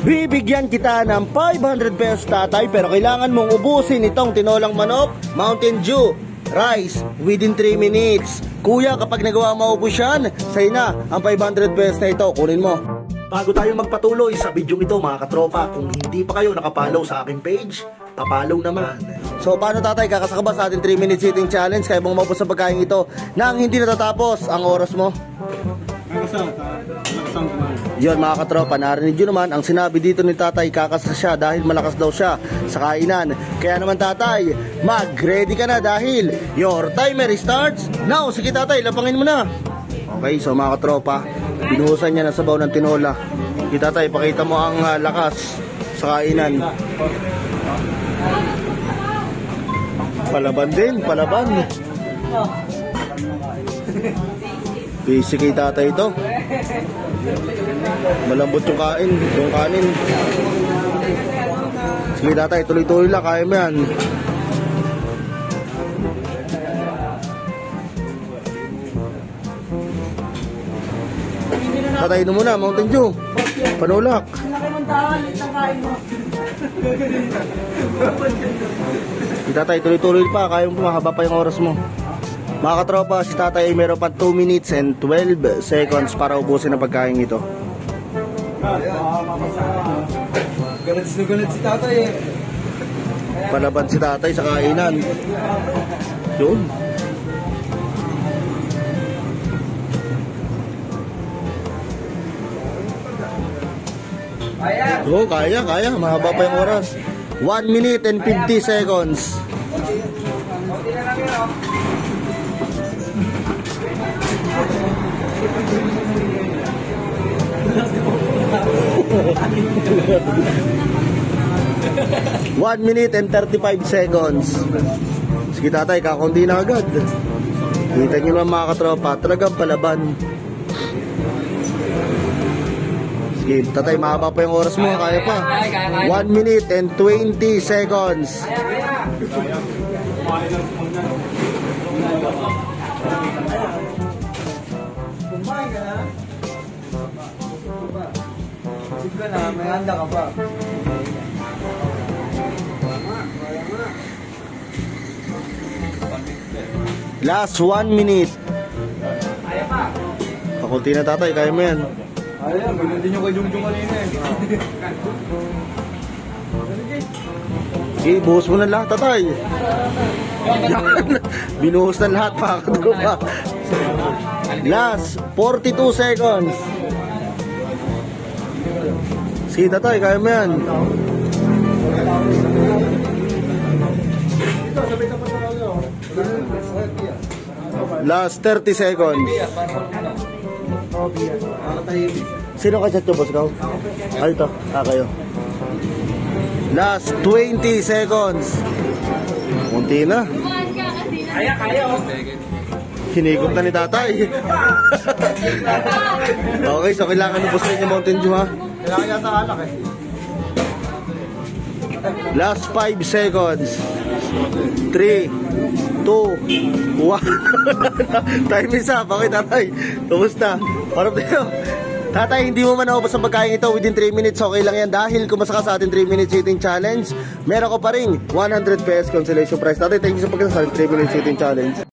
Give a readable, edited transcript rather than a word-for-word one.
Bibigyan kita ng 500 pesos tatay, pero kailangan mong ubusin itong tinolang manok, Mountain Dew, rice within 3 minutes. Kuya, kapag nagawa mo ubus yan, sa'yo na ang 500 pesos na ito, kunin mo. Bago tayo magpatuloy sa video ito mga katropa, kung hindi pa kayo nakapollow sa aking page, papollow naman. So paano tatay, kakasaka ba sa ating 3 minutes eating challenge? Kaya mong maubos sa pagkain ito nang hindi natatapos ang oras mo? Yun mga katropa, narinig nyo naman ang sinabi dito ni tatay, kakasa siya dahil malakas daw siya sa kainan. Kaya naman tatay, mag-ready ka na dahil your timer starts now. Sige tatay, lapangin mo na. Okay, so mga katropa, binuhusan niya na sabaw ng tinola. Sige tatay, pakita mo ang lakas sa kainan. Palaban din, palaban. Busy kay tatay ito. Malambot yung kanin. Sige tatay, tuloy-tuloy lang, kaya mo yan. Tatay na muna, Mountain Dew. Panulak. Sige tatay, tuloy-tuloy pa, kaya mo, mahaba pa yung oras mo. Mga katropa, si tatay ay meron pa 2 minutes and 12 seconds para ubusin ang pagkain ito. Galit si tatay eh. Palaban si tatay sa kainan. Yun. Oo, kaya. Mahaba pa yung oras. 1 minute and 50 seconds. One minute and 35 seconds. Sige tatay, kakunti na agad. Kita nyo naman mga katropa, talagang palaban. Sige tatay, mahaba pa yung oras mo, kaya pa. 1 minute and 20 seconds. Kumain ka na? Isip ka na, may handa ka pa. Last 1 minute. Kaya pa. Kakunti na tatay, kaya mo yan. Ayan, ganun din yung kay Jungjung kanina eh. Okay, buhos mo na lahat tatay. Binuhos na lahat mga katropa. Last 42 seconds. Sige tatay, kaya mo yan. Last 30 seconds. Sino ka chat boss ka? Ay ito, kayo. Last 20 seconds. Munti na. Kaya oh. Hinigop na ni tatay. Okay, so kailangan ubos na yung Mountain Dew ha. Kailangan yata alak eh. Last 5 seconds. 3, 2, 1. Time is up. Okay tatay, kumusta? Parang tayo. Tatay, hindi mo man naubos ang pagkain ito within 3 minutes, okay lang yan dahil kumasa ka sa ating 3 minutes eating challenge. Meron ko pa rin 100 pesos consolation prize. Tatay, thank you sa pagkasa sa 3 minutes eating challenge.